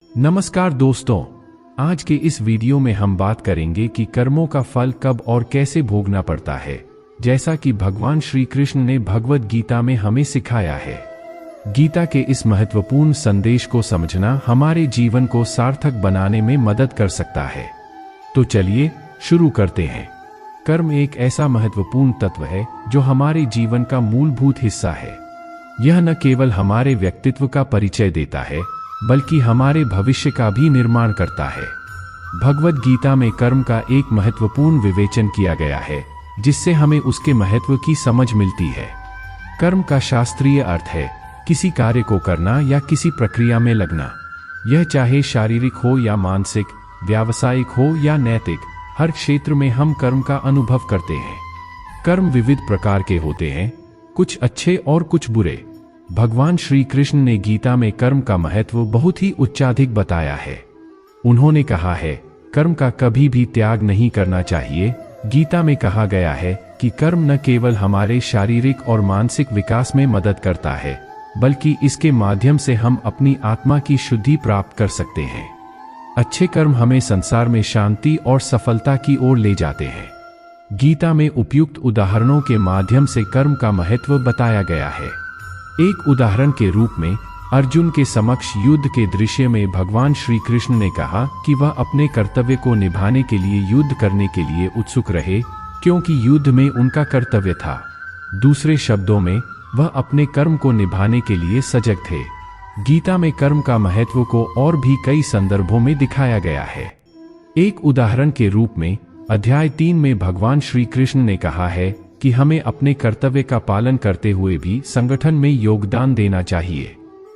नमस्कार दोस्तों, आज के इस वीडियो में हम बात करेंगे कि कर्मों का फल कब और कैसे भोगना पड़ता है, जैसा कि भगवान श्री कृष्ण ने भगवद गीता में हमें सिखाया है। गीता के इस महत्वपूर्ण संदेश को समझना हमारे जीवन को सार्थक बनाने में मदद कर सकता है। तो चलिए शुरू करते हैं। कर्म एक ऐसा महत्वपूर्ण तत्व है जो हमारे जीवन का मूलभूत हिस्सा है। यह न केवल हमारे व्यक्तित्व का परिचय देता है, बल्कि हमारे भविष्य का भी निर्माण करता है। भगवद गीता में कर्म का एक महत्वपूर्ण विवेचन किया गया है, जिससे हमें उसके महत्व की समझ मिलती है। कर्म का शास्त्रीय अर्थ है किसी कार्य को करना या किसी प्रक्रिया में लगना। यह चाहे शारीरिक हो या मानसिक, व्यावसायिक हो या नैतिक, हर क्षेत्र में हम कर्म का अनुभव करते हैं। कर्म विविध प्रकार के होते हैं, कुछ अच्छे और कुछ बुरे। भगवान श्री कृष्ण ने गीता में कर्म का महत्व बहुत ही उच्चाधिक बताया है। उन्होंने कहा है, कर्म का कभी भी त्याग नहीं करना चाहिए। गीता में कहा गया है कि कर्म न केवल हमारे शारीरिक और मानसिक विकास में मदद करता है, बल्कि इसके माध्यम से हम अपनी आत्मा की शुद्धि प्राप्त कर सकते हैं। अच्छे कर्म हमें संसार में शांति और सफलता की ओर ले जाते हैं। गीता में उपयुक्त उदाहरणों के माध्यम से कर्म का महत्व बताया गया है। एक उदाहरण के रूप में अर्जुन के समक्ष युद्ध के दृश्य में भगवान श्री कृष्ण ने कहा कि वह अपने कर्तव्य को निभाने के लिए युद्ध करने के लिए उत्सुक रहे, क्योंकि युद्ध में उनका कर्तव्य था। दूसरे शब्दों में, वह अपने कर्म को निभाने के लिए सजग थे। गीता में कर्म का महत्व को और भी कई संदर्भों में दिखाया गया है। एक उदाहरण के रूप में अध्याय 3 में भगवान श्री कृष्ण ने कहा है कि हमें अपने कर्तव्य का पालन करते हुए भी संगठन में योगदान देना चाहिए।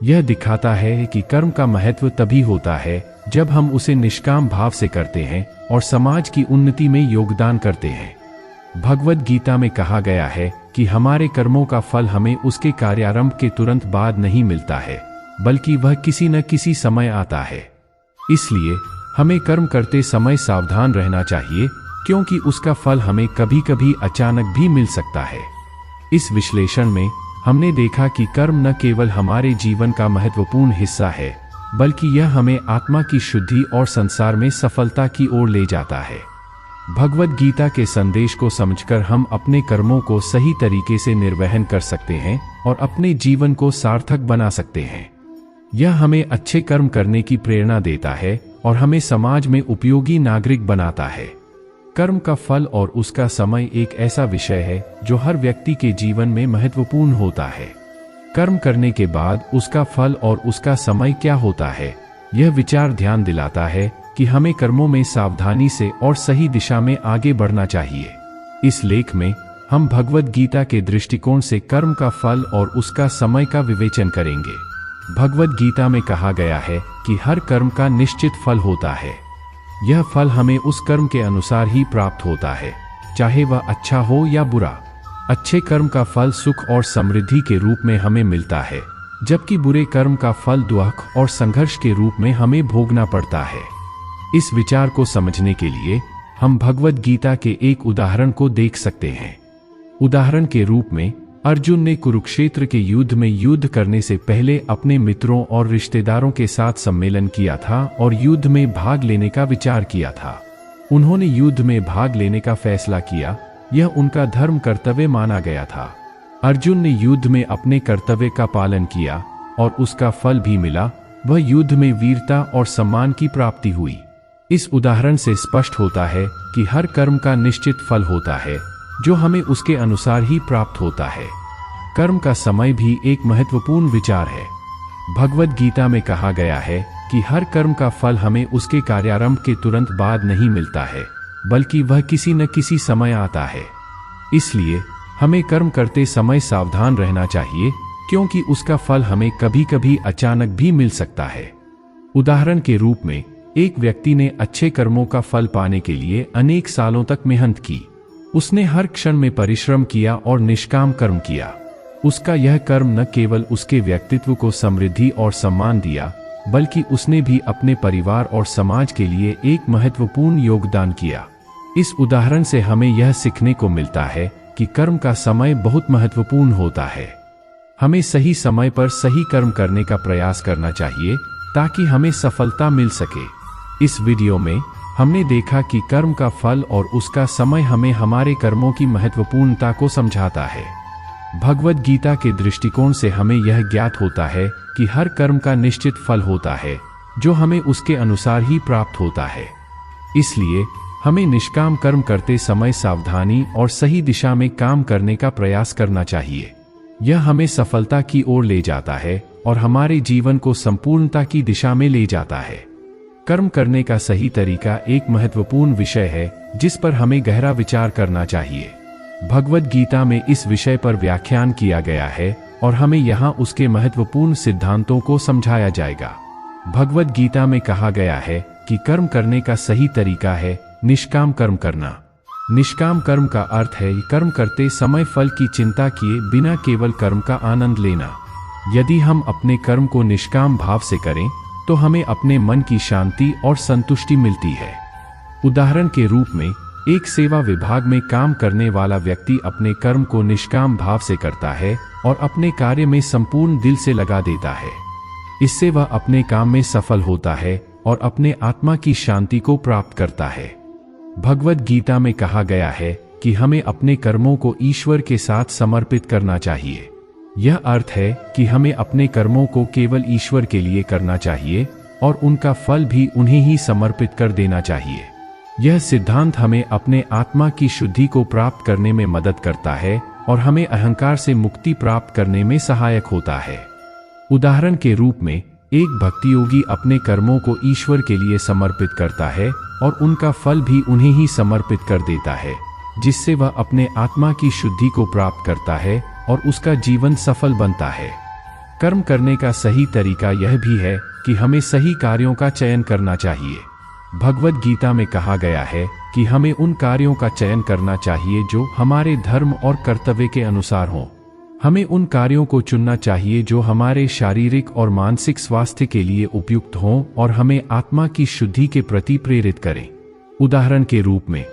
यह दिखाता है कि कर्म का महत्व तभी होता है जब हम उसे निष्काम भाव से करते हैं और समाज की उन्नति में योगदान करते हैं। भगवद गीता में कहा गया है कि हमारे कर्मों का फल हमें उसके कार्यारंभ के तुरंत बाद नहीं मिलता है, बल्कि वह किसी न किसी समय आता है। इसलिए हमें कर्म करते समय सावधान रहना चाहिए, क्योंकि उसका फल हमें कभी कभी अचानक भी मिल सकता है। इस विश्लेषण में हमने देखा कि कर्म न केवल हमारे जीवन का महत्वपूर्ण हिस्सा है, बल्कि यह हमें आत्मा की शुद्धि और संसार में सफलता की ओर ले जाता है। भगवद गीता के संदेश को समझकर हम अपने कर्मों को सही तरीके से निर्वहन कर सकते हैं और अपने जीवन को सार्थक बना सकते हैं। यह हमें अच्छे कर्म करने की प्रेरणा देता है और हमें समाज में उपयोगी नागरिक बनाता है। कर्म का फल और उसका समय एक ऐसा विषय है जो हर व्यक्ति के जीवन में महत्वपूर्ण होता है। कर्म करने के बाद उसका फल और उसका समय क्या होता है, यह विचार ध्यान दिलाता है कि हमें कर्मों में सावधानी से और सही दिशा में आगे बढ़ना चाहिए। इस लेख में हम भगवद गीता के दृष्टिकोण से कर्म का फल और उसका समय का विवेचन करेंगे। भगवद गीता में कहा गया है कि हर कर्म का निश्चित फल होता है। यह फल हमें उस कर्म के अनुसार ही प्राप्त होता है, चाहे वह अच्छा हो या बुरा। अच्छे कर्म का फल सुख और समृद्धि के रूप में हमें मिलता है, जबकि बुरे कर्म का फल दुख और संघर्ष के रूप में हमें भोगना पड़ता है। इस विचार को समझने के लिए हम भगवद गीता के एक उदाहरण को देख सकते हैं। उदाहरण के रूप में अर्जुन ने कुरुक्षेत्र के युद्ध में युद्ध करने से पहले अपने मित्रों और रिश्तेदारों के साथ सम्मेलन किया था और युद्ध में भाग लेने का विचार किया था। उन्होंने युद्ध में भाग लेने का फैसला किया, यह उनका धर्म कर्तव्य माना गया था। अर्जुन ने युद्ध में अपने कर्तव्य का पालन किया और उसका फल भी मिला। वह युद्ध में वीरता और सम्मान की प्राप्ति हुई। इस उदाहरण से स्पष्ट होता है कि हर कर्म का निश्चित फल होता है, जो हमें उसके अनुसार ही प्राप्त होता है। कर्म का समय भी एक महत्वपूर्ण विचार है। भगवद गीता में कहा गया है कि हर कर्म का फल हमें उसके कार्यारंभ के तुरंत बाद नहीं मिलता है, बल्कि वह किसी न किसी समय आता है। इसलिए हमें कर्म करते समय सावधान रहना चाहिए, क्योंकि उसका फल हमें कभी कभी अचानक भी मिल सकता है। उदाहरण के रूप में एक व्यक्ति ने अच्छे कर्मों का फल पाने के लिए अनेक सालों तक मेहनत की। उसने हर क्षण में परिश्रम किया और निष्काम कर्म किया। उसका यह कर्म न केवल उसके व्यक्तित्व को समृद्धि और सम्मान दिया, बल्कि उसने भी अपने परिवार और समाज के लिए एक महत्वपूर्ण योगदान किया। इस उदाहरण से हमें यह सीखने को मिलता है कि कर्म का समय बहुत महत्वपूर्ण होता है। हमें सही समय पर सही कर्म करने का प्रयास करना चाहिए, ताकि हमें सफलता मिल सके। इस वीडियो में हमने देखा कि कर्म का फल और उसका समय हमें हमारे कर्मों की महत्वपूर्णता को समझाता है। भगवद गीता के दृष्टिकोण से हमें यह ज्ञात होता है कि हर कर्म का निश्चित फल होता है जो हमें उसके अनुसार ही प्राप्त होता है। इसलिए हमें निष्काम कर्म करते समय सावधानी और सही दिशा में काम करने का प्रयास करना चाहिए। यह हमें सफलता की ओर ले जाता है और हमारे जीवन को संपूर्णता की दिशा में ले जाता है। कर्म करने का सही तरीका एक महत्वपूर्ण विषय है जिस पर हमें गहरा विचार करना चाहिए। भगवद गीता में इस विषय पर व्याख्यान किया गया है और हमें यहाँ उसके महत्वपूर्ण सिद्धांतों को समझाया जाएगा। भगवद गीता में कहा गया है कि कर्म करने का सही तरीका है निष्काम कर्म करना। निष्काम कर्म का अर्थ है कर्म करते समय फल की चिंता किए बिना केवल कर्म का आनंद लेना। यदि हम अपने कर्म को निष्काम भाव से करें तो हमें अपने मन की शांति और संतुष्टि मिलती है। उदाहरण के रूप में एक सेवा विभाग में काम करने वाला व्यक्ति अपने कर्म को निष्काम भाव से करता है और अपने कार्य में संपूर्ण दिल से लगा देता है। इससे वह अपने काम में सफल होता है और अपने आत्मा की शांति को प्राप्त करता है। भगवद गीता में कहा गया है कि हमें अपने कर्मों को ईश्वर के साथ समर्पित करना चाहिए। यह अर्थ है कि हमें अपने कर्मों को केवल ईश्वर के लिए करना चाहिए और उनका फल भी उन्हें ही समर्पित कर देना चाहिए। यह सिद्धांत हमें अपने आत्मा की शुद्धि को प्राप्त करने में मदद करता है और हमें अहंकार से मुक्ति प्राप्त करने में सहायक होता है। उदाहरण के रूप में एक भक्ति योगी अपने कर्मों को ईश्वर के लिए समर्पित करता है और उनका फल भी उन्हें ही समर्पित कर देता है, जिससे वह अपने आत्मा की शुद्धि को प्राप्त करता है और उसका जीवन सफल बनता है। कर्म करने का सही तरीका यह भी है कि हमें सही कार्यों का चयन करना चाहिए। भगवद गीता में कहा गया है कि हमें उन कार्यों का चयन करना चाहिए जो हमारे धर्म और कर्तव्य के अनुसार हों। हमें उन कार्यों को चुनना चाहिए जो हमारे शारीरिक और मानसिक स्वास्थ्य के लिए उपयुक्त हों और हमें आत्मा की शुद्धि के प्रति प्रेरित करें। उदाहरण के रूप में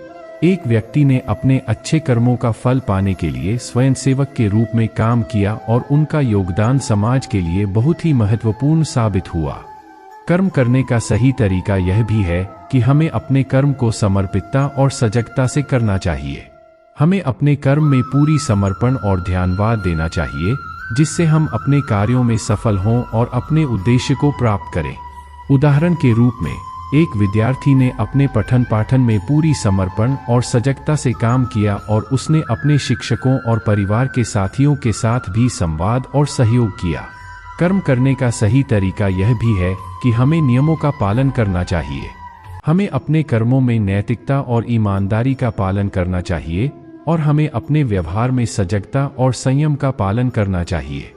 एक व्यक्ति ने अपने अच्छे कर्मों का फल पाने के लिए स्वयंसेवक के रूप में काम किया और उनका योगदान समाज के लिए बहुत ही महत्वपूर्ण साबित हुआ। कर्म करने का सही तरीका यह भी है कि हमें अपने कर्म को समर्पितता और सजगता से करना चाहिए। हमें अपने कर्म में पूरी समर्पण और ध्यानवाद देना चाहिए, जिससे हम अपने कार्यों में सफल हों और अपने उद्देश्य को प्राप्त करें। उदाहरण के रूप में एक विद्यार्थी ने अपने पठन पाठन में पूरी समर्पण और सजगता से काम किया और उसने अपने शिक्षकों और परिवार के साथियों के साथ भी संवाद और सहयोग किया। कर्म करने का सही तरीका यह भी है कि हमें नियमों का पालन करना चाहिए। हमें अपने कर्मों में नैतिकता और ईमानदारी का पालन करना चाहिए और हमें अपने व्यवहार में सजगता और संयम का पालन करना चाहिए।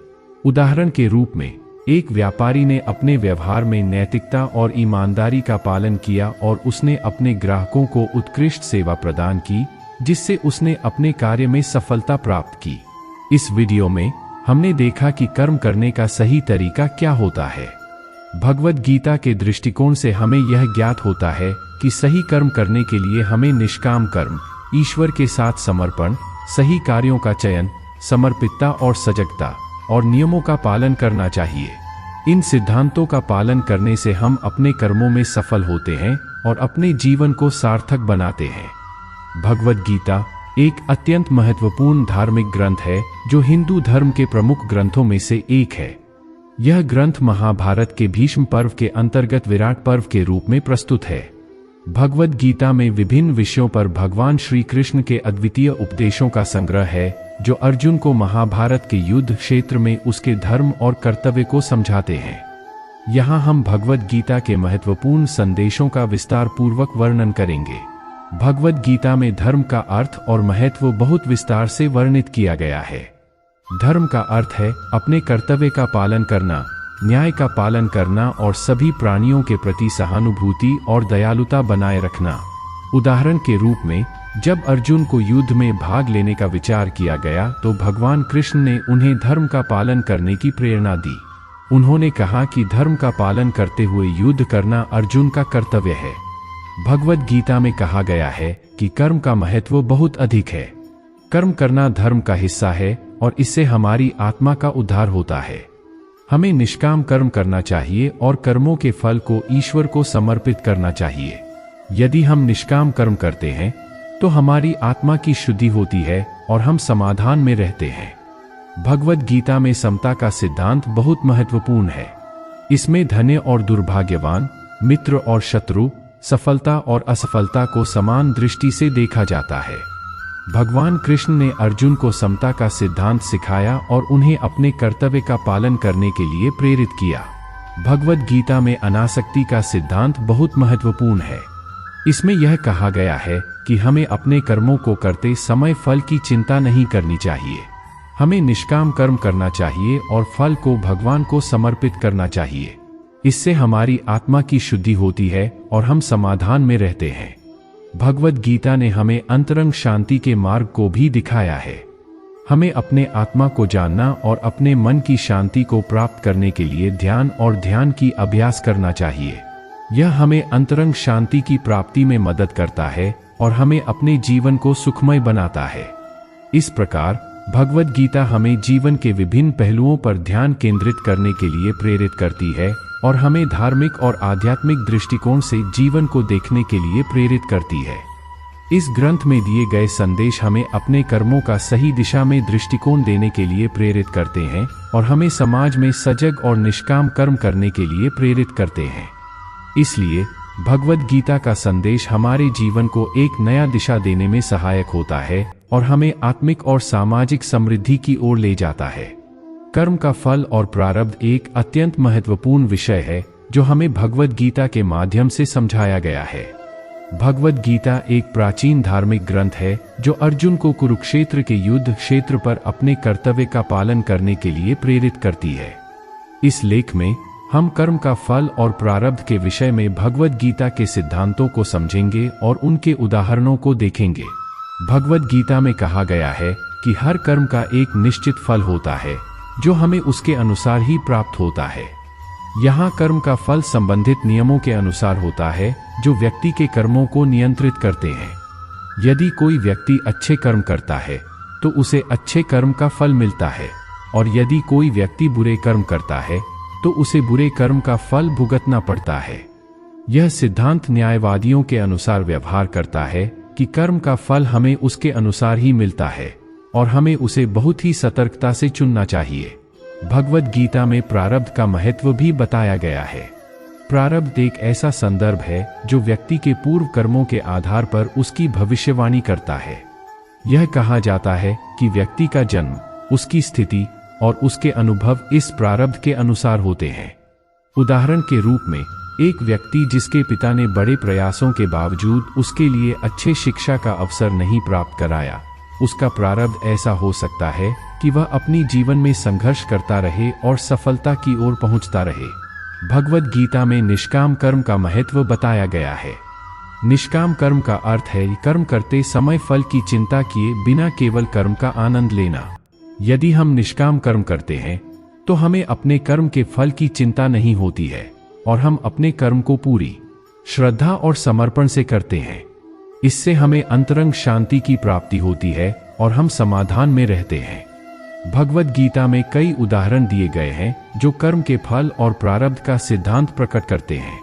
उदाहरण के रूप में एक व्यापारी ने अपने व्यवहार में नैतिकता और ईमानदारी का पालन किया और उसने अपने ग्राहकों को उत्कृष्ट सेवा प्रदान की, जिससे उसने अपने कार्य में सफलता प्राप्त की। इस वीडियो में हमने देखा कि कर्म करने का सही तरीका क्या होता है। भगवद गीता के दृष्टिकोण से हमें यह ज्ञात होता है कि सही कर्म करने के लिए हमें निष्काम कर्म, ईश्वर के साथ समर्पण, सही कार्यों का चयन, समर्पितता और सजगता और नियमों का पालन करना चाहिए। इन सिद्धांतों का पालन करने से हम अपने कर्मों में सफल होते हैं और अपने जीवन को सार्थक बनाते हैं। भगवद गीता एक अत्यंत महत्वपूर्ण धार्मिक ग्रंथ है जो हिंदू धर्म के प्रमुख ग्रंथों में से एक है। यह ग्रंथ महाभारत के भीष्म पर्व के अंतर्गत विराट पर्व के रूप में प्रस्तुत है। भगवद गीता में विभिन्न विषयों पर भगवान श्री कृष्ण के अद्वितीय उपदेशों का संग्रह है जो अर्जुन को महाभारत के युद्ध क्षेत्र में उसके धर्म और कर्तव्य को समझाते हैं। यहाँ हम भगवद गीता के महत्वपूर्ण संदेशों का विस्तार पूर्वक वर्णन करेंगे। भगवद गीता में धर्म का अर्थ और महत्व बहुत विस्तार से वर्णित किया गया है। धर्म का अर्थ है अपने कर्तव्य का पालन करना, न्याय का पालन करना और सभी प्राणियों के प्रति सहानुभूति और दयालुता बनाए रखना। उदाहरण के रूप में जब अर्जुन को युद्ध में भाग लेने का विचार किया गया तो भगवान कृष्ण ने उन्हें धर्म का पालन करने की प्रेरणा दी। उन्होंने कहा कि धर्म का पालन करते हुए युद्ध करना अर्जुन का कर्तव्य है। भगवद गीता में कहा गया है कि कर्म का महत्व बहुत अधिक है। कर्म करना धर्म का हिस्सा है और इससे हमारी आत्मा का उद्धार होता है। हमें निष्काम कर्म करना चाहिए और कर्मों के फल को ईश्वर को समर्पित करना चाहिए। यदि हम निष्काम कर्म करते हैं तो हमारी आत्मा की शुद्धि होती है और हम समाधान में रहते हैं। भगवद गीता में समता का सिद्धांत बहुत महत्वपूर्ण है। इसमें धन्य और दुर्भाग्यवान, मित्र और शत्रु, सफलता और असफलता को समान दृष्टि से देखा जाता है। भगवान कृष्ण ने अर्जुन को समता का सिद्धांत सिखाया और उन्हें अपने कर्तव्य का पालन करने के लिए प्रेरित किया। भगवद गीता में अनासक्ति का सिद्धांत बहुत महत्वपूर्ण है। इसमें यह कहा गया है कि हमें अपने कर्मों को करते समय फल की चिंता नहीं करनी चाहिए। हमें निष्काम कर्म करना चाहिए और फल को भगवान को समर्पित करना चाहिए। इससे हमारी आत्मा की शुद्धि होती है और हम समाधान में रहते हैं। भगवद गीता ने हमें अंतरंग शांति के मार्ग को भी दिखाया है। हमें अपने आत्मा को जानना और अपने मन की शांति को प्राप्त करने के लिए ध्यान और ध्यान की अभ्यास करना चाहिए। यह हमें अंतरंग शांति की प्राप्ति में मदद करता है और हमें अपने जीवन को सुखमय बनाता है। इस प्रकार भगवद गीता हमें जीवन के विभिन्न पहलुओं पर ध्यान केंद्रित करने के लिए प्रेरित करती है और हमें धार्मिक और आध्यात्मिक दृष्टिकोण से जीवन को देखने के लिए प्रेरित करती है। इस ग्रंथ में दिए गए संदेश हमें अपने कर्मों का सही दिशा में दृष्टिकोण देने के लिए प्रेरित करते हैं और हमें समाज में सजग और निष्काम कर्म करने के लिए प्रेरित करते हैं। इसलिए भगवद गीता का संदेश हमारे जीवन को एक नया दिशा देने में सहायक होता है और हमें आत्मिक और सामाजिक समृद्धि की ओर ले जाता है। कर्म का फल और प्रारब्ध एक अत्यंत महत्वपूर्ण विषय है जो हमें भगवद गीता के माध्यम से समझाया गया है। भगवद गीता एक प्राचीन धार्मिक ग्रंथ है जो अर्जुन को कुरुक्षेत्र के युद्ध क्षेत्र पर अपने कर्तव्य का पालन करने के लिए प्रेरित करती है। इस लेख में हम कर्म का फल और प्रारब्ध के विषय में भगवद गीता के सिद्धांतों को समझेंगे और उनके उदाहरणों को देखेंगे। भगवद गीता में कहा गया है कि हर कर्म का एक निश्चित फल होता है जो हमें उसके अनुसार ही प्राप्त होता है। यहाँ कर्म का फल संबंधित नियमों के अनुसार होता है जो व्यक्ति के कर्मों को नियंत्रित करते हैं। यदि कोई व्यक्ति अच्छे कर्म करता है तो उसे अच्छे कर्म का फल मिलता है और यदि कोई व्यक्ति बुरे कर्म करता है तो उसे बुरे कर्म का फल भुगतना पड़ता है। यह सिद्धांत न्यायवादियों के अनुसार व्यवहार करता है कि कर्म का फल हमें उसके अनुसार ही मिलता है और हमें उसे बहुत ही सतर्कता से चुनना चाहिए। भगवद गीता में प्रारब्ध का महत्व भी बताया गया है। प्रारब्ध एक ऐसा संदर्भ है जो व्यक्ति के पूर्व कर्मों के आधार पर उसकी भविष्यवाणी करता है। यह कहा जाता है कि व्यक्ति का जन्म, उसकी स्थिति और उसके अनुभव इस प्रारब्ध के अनुसार होते हैं। उदाहरण के रूप में एक व्यक्ति जिसके पिता ने बड़े प्रयासों के बावजूद उसके लिए अच्छे शिक्षा का अवसर नहीं प्राप्त कराया, उसका प्रारब्ध ऐसा हो सकता है कि वह अपनी जीवन में संघर्ष करता रहे और सफलता की ओर पहुंचता रहे। भगवद गीता में निष्काम कर्म का महत्व बताया गया है। निष्काम कर्म का अर्थ है कर्म करते समय फल की चिंता किए बिना केवल कर्म का आनंद लेना। यदि हम निष्काम कर्म करते हैं तो हमें अपने कर्म के फल की चिंता नहीं होती है और हम अपने कर्म को पूरी श्रद्धा और समर्पण से करते हैं। इससे हमें अंतरंग शांति की प्राप्ति होती है और हम समाधान में रहते हैं। भगवद गीता में कई उदाहरण दिए गए हैं जो कर्म के फल और प्रारब्ध का सिद्धांत प्रकट करते हैं।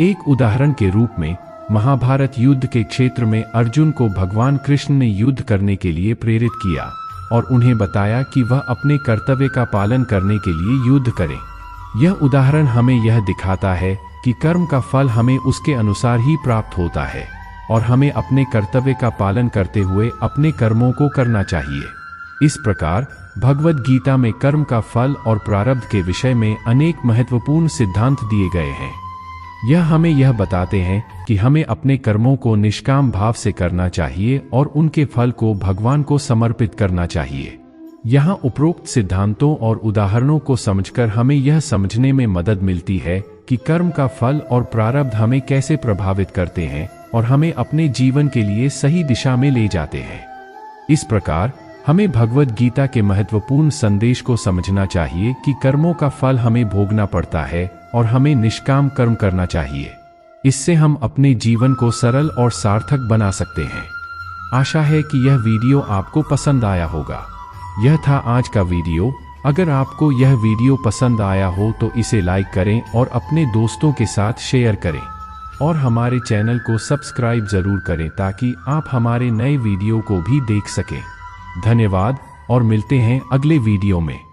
एक उदाहरण के रूप में महाभारत युद्ध के क्षेत्र में अर्जुन को भगवान कृष्ण ने युद्ध करने के लिए प्रेरित किया और उन्हें बताया कि वह अपने कर्तव्य का पालन करने के लिए युद्ध करें। यह उदाहरण हमें यह दिखाता है कि कर्म का फल हमें उसके अनुसार ही प्राप्त होता है और हमें अपने कर्तव्य का पालन करते हुए अपने कर्मों को करना चाहिए। इस प्रकार भगवद गीता में कर्म का फल और प्रारब्ध के विषय में अनेक महत्वपूर्ण सिद्धांत दिए गए हैं। यह हमें यह बताते हैं कि हमें अपने कर्मों को निष्काम भाव से करना चाहिए और उनके फल को भगवान को समर्पित करना चाहिए। यहाँ उपरोक्त सिद्धांतों और उदाहरणों को समझकर हमें यह समझने में मदद मिलती है कि कर्म का फल और प्रारब्ध हमें कैसे प्रभावित करते हैं और हमें अपने जीवन के लिए सही दिशा में ले जाते हैं। इस प्रकार हमें भगवद गीता के महत्वपूर्ण संदेश को समझना चाहिए कि कर्मों का फल हमें भोगना पड़ता है और हमें निष्काम कर्म करना चाहिए। इससे हम अपने जीवन को सरल और सार्थक बना सकते हैं। आशा है कि यह वीडियो आपको पसंद आया होगा। यह था आज का वीडियो। अगर आपको यह वीडियो पसंद आया हो तो इसे लाइक करें और अपने दोस्तों के साथ शेयर करें और हमारे चैनल को सब्सक्राइब जरूर करें ताकि आप हमारे नए वीडियो को भी देख सकें। धन्यवाद और मिलते हैं अगले वीडियो में।